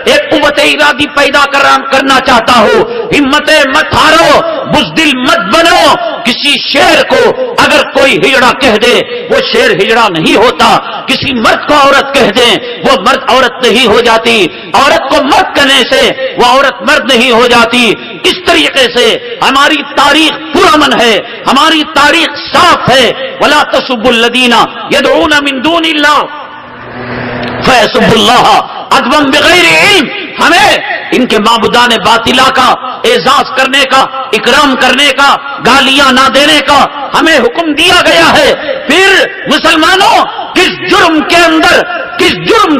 ایک قوت ارادی پیدا کرنا چاہتا ہو، ہمتیں مت ہارو، بزدل مت بنو۔ کسی شیر کو اگر کوئی ہجڑا کہہ دے وہ شیر ہجڑا نہیں ہوتا، کسی مرد کو عورت کہہ دیں وہ مرد عورت نہیں ہو جاتی، عورت کو مرد کہنے سے وہ عورت مرد نہیں ہو جاتی۔ اس طریقے سے ہماری تاریخ پرامن ہے، ہماری تاریخ صاف ہے۔ وَلَا تَسُبُّوا الَّذِينَ يَدْعُونَ مِن دُونِ اللَّهِ فَيَسُبُّوا اللَّهَ عَدْوًا بِغَيْرِ عِلْمٍ۔ ہمیں ان کے معبودان باطلا کا اعزاز کرنے کا، اکرام کرنے کا، گالیاں نہ دینے کا ہمیں حکم دیا گیا ہے۔ پھر مسلمانوں کس جرم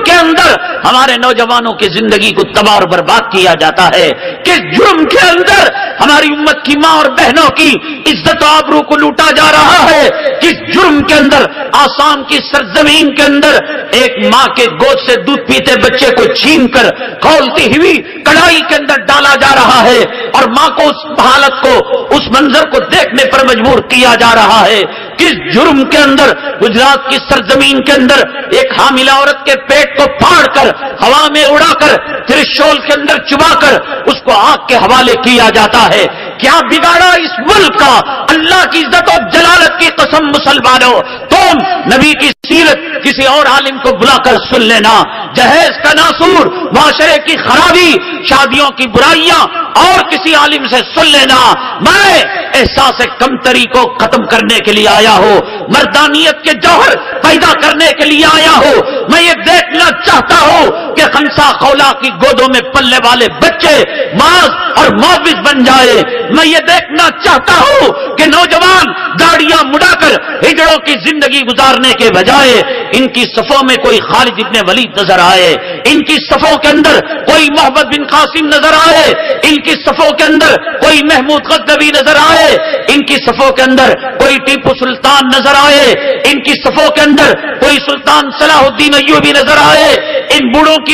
کے اندر ہمارے نوجوانوں کی زندگی کو تباہ اور برباد کیا جاتا ہے، کس جرم کے اندر ہماری امت کی ماں اور بہنوں کی عزت و آبرو کو لوٹا جا رہا ہے، کس جرم کے اندر آسام کی سرزمین کے اندر ایک ماں کے گود سے دودھ پیتے بچے کو چھین کر کھولتی ہوئی کڑائی کے اندر ڈالا جا رہا ہے، اور ماں کو اس حالت کو، اس منظر کو دیکھنے پر مجبور کیا جا رہا ہے۔ کس جرم کے اندر گجرات کی سرزمین کے اندر ایک حاملہ عورت کے پیٹ کو پھاڑ کر ہوا میں اڑا کر ترشول کے اندر چبا کر اس کو آگ کے حوالے کیا جاتا ہے۔ کیا بگاڑا اس ملک کا؟ اللہ کی عزت و جلالت کی قسم مسلمانوں، تم نبی کی سیرت کسی اور عالم کو بلا کر سن لینا، جہیز کا ناصور، معاشرے کی خرابی، شادیوں کی برائیاں اور کسی عالم سے سن لینا۔ میں احساس کمتری کو ختم کرنے کے لیے آیا ہوں، مردانیت کے جوہر پیدا کرنے کے لیے آیا ہوں۔ میں یہ دیکھنا چاہتا ہوں کہ خنسا خولا کی گودوں میں پلنے والے بچے معاذ اور معوض بن جائے۔ میں یہ دیکھنا چاہتا ہوں کہ نوجوان داڑیاں مڑا کر ہجڑوں کی زندگی گزارنے کے بجائے ان کی صفوں میں کوئی خالد ابن ولید نظر آئے، ان کی صفوں کے اندر کوئی محمد بن قاسم نظر آئے، ان کی صفوں کے اندر کوئی محمود غزنوی نظر آئے، ان کی صفوں کے اندر کوئی ٹیپو سلطان نظر آئے، ان کی صفوں کے اندر کوئی سلطان صلاح الدین ایوبی نظر آئے۔ ان بوڑھوں کی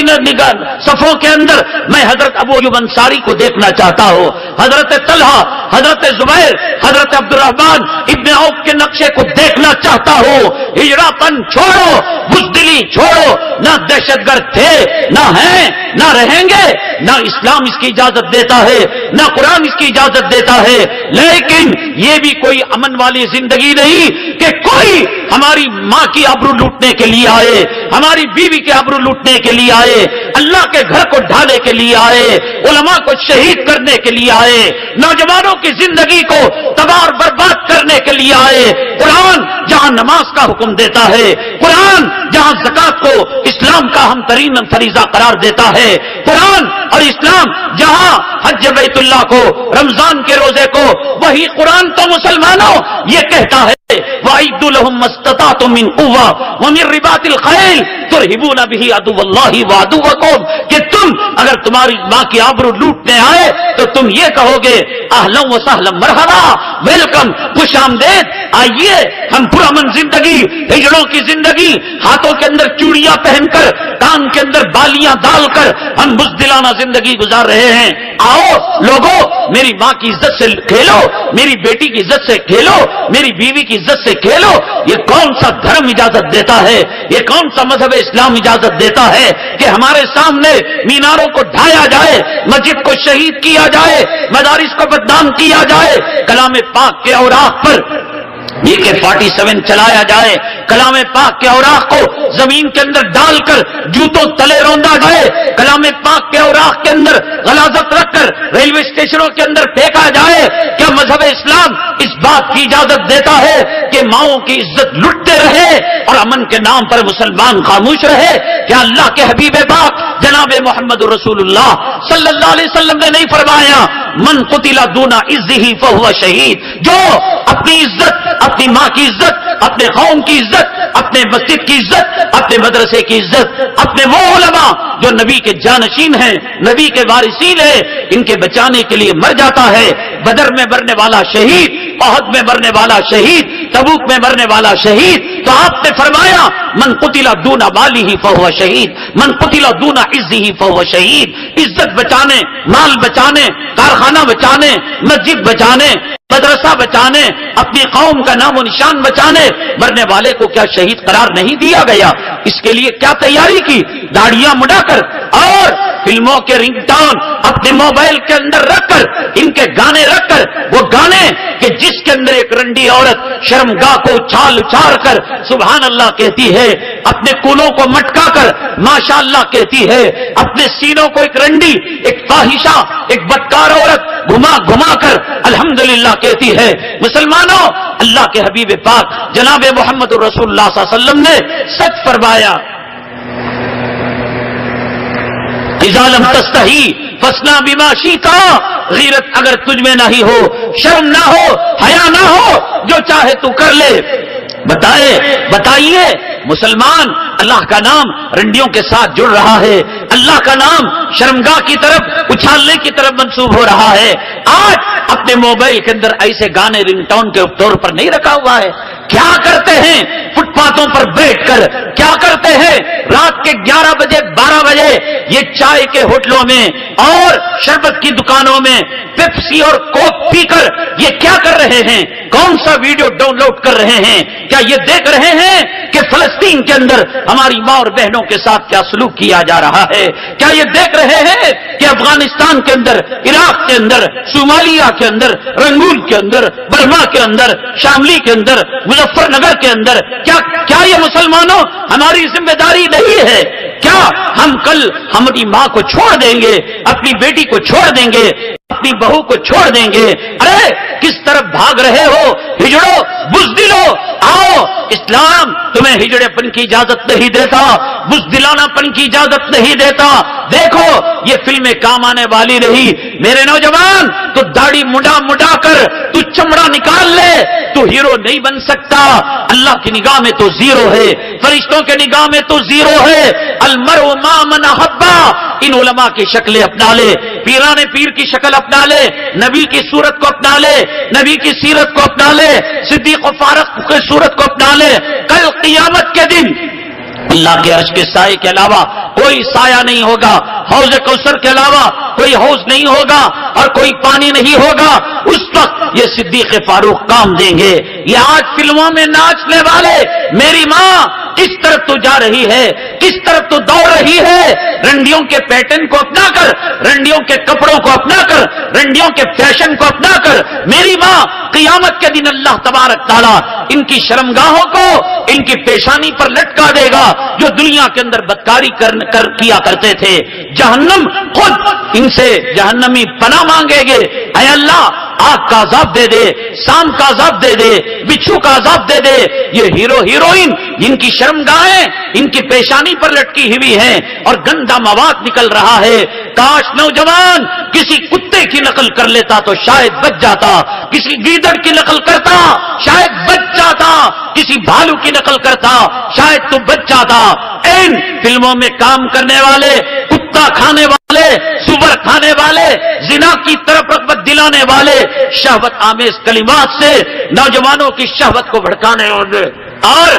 صفوں کے اندر میں حضرت ابو ایوب انصاری کو دیکھنا چاہتا ہوں، حضرت طلحہ، حضرت زبیر، حضرت عبد الرحمن ابن عوف کے نقشے کو دیکھنا چاہتا ہوں۔ ہجڑا پن چھوڑو، بزدلی چھوڑو، نہ دہشت گرد تھے، نہ ہیں، نہ رہیں گے، نہ اسلام اس کی اجازت دیتا ہے، نہ قرآن اس کی اجازت دیتا ہے۔ لیکن یہ بھی کوئی امن والی زندگی نہیں کہ کوئی ہماری ماں کی آبرو لوٹنے کے لیے آئے، ہماری بیوی کے آبرو لوٹنے کے لیے آئے، اللہ کے گھر کو ڈھانے کے لیے آئے، علماء کو شہید کرنے کے لیے آئے، نوجوانوں کی زندگی کو تباہ اور برباد کرنے کے لیے آئے۔ قرآن جہاں نماز کا حکم دیتا ہے، قرآن جہاں زکات کو اسلام کا اہم ترین فریضہ قرار دیتا ہے، قرآن اور اسلام جہاں حج بیت اللہ کو، رمضان کے روزے کو، وہی قرآن تو مسلمانوں یہ کہتا ہے وَأَعِدُّوا لَهُم مَّا اسْتَطَعْتُم مِّن قُوَّةٍ وَمِن رِّبَاطِ الْخَيْلِ تُرْهِبُونَ بِهِ عَدُوَّ اللَّهِ وَعَدُوَّكُمْ، کہ تم اگر تمہاری ماں کی آبرو لوٹنے آئے تو تم یہ کہو گے اہلا و سہلا مرحبا، ویلکم، خوش آمدید، آئیے ہم پرامن زندگی، ہجڑوں کی زندگی، ہاتھوں کے اندر چوڑیاں پہن کر، کان کے اندر بالیاں ڈال کر ہم بزدلانہ زندگی گزار رہے ہیں۔ آؤ لوگوں، میری ماں کی عزت سے کھیلو، میری بیٹی کی عزت سے کھیلو، میری بیوی کی عزت سے کھیلو۔ یہ کون سا دھرم اجازت دیتا ہے، یہ کون سا مذہب اسلام اجازت دیتا ہے کہ ہمارے سامنے میناروں کو ڈھایا جائے، مسجد کو شہید کیا جائے، مدارس کو بدنام کیا جائے، کلام پاک کے اوراق پر AK-47 چلایا جائے، کلام پاک کے اوراق کو زمین کے اندر ڈال کر جوتوں تلے روندا جائے، کلام پاک کے اوراق کے اندر غلاظت رکھ کر ریلوے اسٹیشنوں کے اندر پھینکا جائے؟ کیا مذہب اسلام اس بات کی اجازت دیتا ہے کہ ماؤں کی عزت لٹتے رہے اور امن کے نام پر مسلمان خاموش رہے؟ کیا اللہ کے حبیب پاک جناب محمد رسول اللہ صلی اللہ علیہ وسلم نے نہیں فرمایا من قتل دون عزه فهو شہید؟ جو اپنی عزت، اپنی ماں کی عزت، اپنے قوم کی عزت، اپنے مسجد کی عزت، اپنے مدرسے کی عزت، اپنے وہ علماء جو نبی کے جانشین ہیں، نبی کے وارثین ہیں، ان کے بچانے کے لیے مر جاتا ہے، بدر میں مرنے والا شہید، احد میں مرنے والا شہید، تبوک میں مرنے والا شہید، تو آپ نے فرمایا من قتل دون ماله فهو شہید، من قتل دون عزه فهو شہید۔ عزت بچانے، مال بچانے، کارخانہ بچانے، مسجد بچانے، مدرسہ بچانے، اپنی قوم کا نام و نشان بچانے مرنے والے کو کیا شہید قرار نہیں دیا گیا؟ اس کے لیے کیا تیاری کی؟ داڑیاں مڑا کر اور فلموں کے رنگ ٹون اپنے موبائل کے اندر رکھ کر ان کے گانے رکھ کر، وہ گانے کہ جس کے اندر ایک رنڈی عورت شرمگاہ کو اچھال اچھال کر سبحان اللہ کہتی ہے، اپنے کولوں کو مٹکا کر ماشاء اللہ کہتی ہے، اپنے سینوں کو ایک رنڈی، ایک فاحشہ، ایک بدکار عورت گھما گھما کر الحمدللہ کہتی ہے۔ مسلمانوں، اللہ کے حبیب پاک جناب محمد رسول اللہ صلی اللہ علیہ وسلم نے سچ فرمایا، اذا لم تستحی فاصنع بما شئت، غیرت اگر تجھ میں نہیں ہو، شرم نہ ہو، حیا نہ ہو، جو چاہے تو کر لے۔ بتائیے مسلمان، اللہ کا نام رنڈیوں کے ساتھ جڑ رہا ہے، اللہ کا نام شرمگاہ کی طرف اچھالنے کی طرف منسوب ہو رہا ہے۔ آج اپنے موبائل کے اندر ایسے گانے رنگ ٹون کے طور پر نہیں رکھا ہوا ہے؟ کیا کرتے ہیں فٹ پاتھوں پر بیٹھ کر، کیا کرتے ہیں رات کے 11 بجے 12 بجے یہ چائے کے ہوٹلوں میں اور شربت کی دکانوں میں پیپسی اور کوک پی کر یہ کیا کر رہے ہیں؟ کون سا ویڈیو ڈاؤن لوڈ کر رہے ہیں؟ کیا یہ دیکھ رہے ہیں کہ فلسطین کے اندر ہماری ماں اور بہنوں کے ساتھ کیا سلوک کیا جا رہا ہے؟ کیا یہ دیکھ رہے ہیں کہ افغانستان کے اندر، عراق کے اندر، صومالیہ کے اندر، رنگول کے اندر، برما کے اندر، شاملی کے اندر، مظفر نگر کے اندر کیا یہ مسلمانوں ہماری ذمہ داری نہیں ہے؟ کیا ہم کل ہماری ماں کو چھوڑ دیں گے، اپنی بیٹی کو چھوڑ دیں گے، اپنی بہو کو چھوڑ دیں گے؟ ارے کس طرف بھاگ رہے ہو؟ ہجڑو، بزدلو، آؤ، اسلام تمہیں ہجڑے پن کی اجازت نہیں دیتا، بزدلانہ پن کی اجازت نہیں دیتا۔ دیکھو یہ فلمیں کام آنے والی نہیں۔ میرے نوجوان، تو داڑھی مڈا کر تو چمڑا نکال لے، تو ہیرو نہیں بن سکتا۔ اللہ کی نگاہ میں تو زیرو ہے، فرشتوں کے نگاہ میں تو زیرو ہے۔ المرء مع من احب، ان علماء کی شکلیں اپنا لے، پیران پیر کی شکل اپنا لے، نبی کی صورت کو اپنا لے، نبی کی سیرت کو اپنا لے، صدیق و فاروق کی صورت کو اپنا لے۔ کل قیامت کے دن اللہ کے عرش کے سائے کے علاوہ کوئی سایہ نہیں ہوگا، حوض کوثر کے علاوہ کوئی حوض نہیں ہوگا اور کوئی پانی نہیں ہوگا۔ اس وقت یہ صدیق فاروق کام دیں گے۔ یہ آج فلموں میں ناچنے والے، میری ماں کس طرف تو جا رہی ہے، کس طرف تو دوڑ رہی ہے؟ رنڈیوں کے پیٹرن کو اپنا کر، رنڈیوں کے کپڑوں کو اپنا کر، رنڈیوں کے فیشن کو اپنا کر۔ میری ماں قیامت کے دن اللہ تبارک تعالیٰ ان کی شرمگاہوں کو ان کی پیشانی پر لٹکا دے گا جو دنیا کے اندر بدکاری کیا کرتے تھے۔ جہنم خود ان سے جہنمی پناہ مانگے گے، اے اللہ آگ کا عذاب دے دے، سام کا عذاب دے دے، بچھو کا عذاب دے دے۔ یہ ہیرو ہیروئن جن کی شرمگاہیں ان کی پیشانی پر لٹکی ہوئی ہیں اور گندا مواد نکل رہا ہے، کاش نوجوان کسی کتے کی نقل کر لیتا تو شاید بچ جاتا، کسی گیدڑ کی نقل کرتا شاید بچ جاتا، کسی بھالو کی نقل کرتا شاید تو بچ جاتا۔ ان فلموں میں کام کرنے والے، کتا کھانے والے، سور کھانے والے، زنا کی طرف رغبت دلانے والے شہوت آمیز کلمات سے نوجوانوں کی شہوت کو بھڑکانے والے اور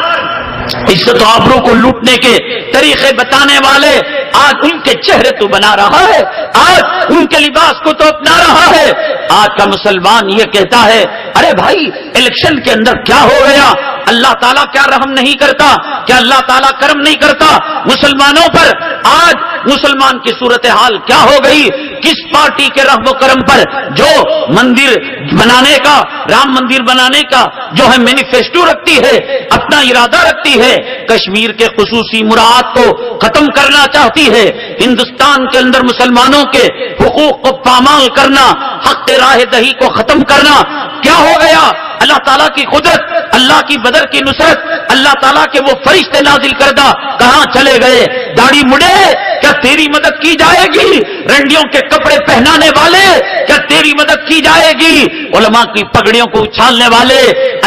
عزت و آبرو کو لوٹنے کے طریقے بتانے والے آج ان کے چہرے تو بنا رہا ہے، آج ان کے لباس کو تو اپنا رہا ہے۔ آج کا مسلمان یہ کہتا ہے، ارے بھائی الیکشن کے اندر کیا ہو گیا؟ اللہ تعالیٰ کیا رحم نہیں کرتا؟ کیا اللہ تعالیٰ کرم نہیں کرتا مسلمانوں پر؟ آج مسلمان کی صورتحال کیا ہو گئی؟ کس پارٹی کے رحم و کرم پر جو مندر بنانے کا، رام مندر بنانے کا جو ہے مینیفیسٹو رکھتی ہے، اپنا ارادہ رکھتی ہے، کشمیر کے خصوصی مراعات کو ختم کرنا چاہتی ہے، ہندوستان کے اندر مسلمانوں کے حقوق کو پامال کرنا، حق راہ دہی کو ختم کرنا، کیا ہو گیا؟ اللہ تعالیٰ کی قدرت، اللہ کی بدر کی نصرت، اللہ تعالیٰ کے وہ فرشتے نازل کردہ کہاں چلے گئے؟ داڑھی مڑے کیا تیری مدد کی جائے گی؟ رنڈیوں کے کپڑے پہنانے والے کیا تیری مدد کی جائے گی؟ علماء کی پگڑیوں کو اچھالنے والے،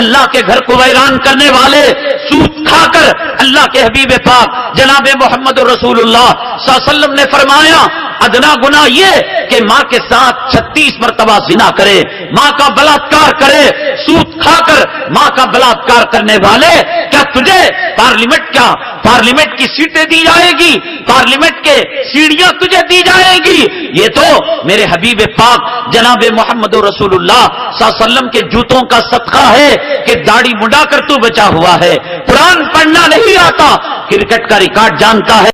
اللہ کے گھر کو ویران کرنے والے، سود کھا کر اللہ کے حبیب پاک جناب محمد رسول اللہ صلی اللہ علیہ وسلم نے فرمایا ادنا گناہ یہ کہ ماں کے ساتھ 36 مرتبہ زنا کرے، ماں کا بلاತ್ಕಾರ کرے، سود کھا کر ماں کا بلاತ್ಕಾರ کرنے والے، کیا تجھے پارلیمنٹ کی سیٹیں دی جائے گی؟ پارلیمنٹ کے سیڑھیاں تجھے دی جائے گی؟ یہ تو میرے حبیب پاک جناب محمد رسول اللہ صلی اللہ علیہ وسلم کے جوتوں کا صدقہ ہے کہ داڑھی مڈا کر تو بچا ہوا ہے، قرآن پڑھنا نہیں آتا، کرکٹ کا ریکارڈ جانتا ہے،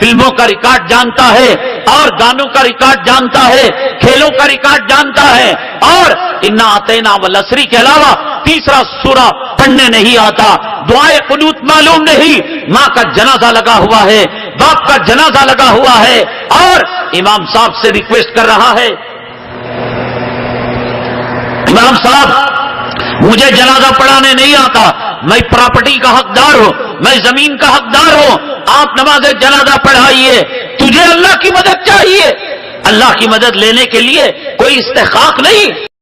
فلموں کا ریکارڈ جانتا ہے اور گانوں کا ریکارڈ جانتا ہے، کھیلوں کا ریکارڈ جانتا ہے، اور انا اعطینا والعصر کے علاوہ تیسرا سورہ پڑھنے نہیں آتا، دعائے قنوت معلوم نہیں، ماں کا جنازہ لگا ہوا ہے، باپ کا جنازہ لگا ہوا ہے، اور امام صاحب سے ریکویسٹ کر رہا ہے، امام صاحب مجھے جنازہ پڑھانے نہیں آتا، میں پراپرٹی کا حقدار ہوں، میں زمین کا حقدار ہوں، آپ نماز جنازہ پڑھائیے، تجھے اللہ کی مدد چاہیے۔ اللہ کی مدد لینے کے لیے کوئی استحقاق نہیں،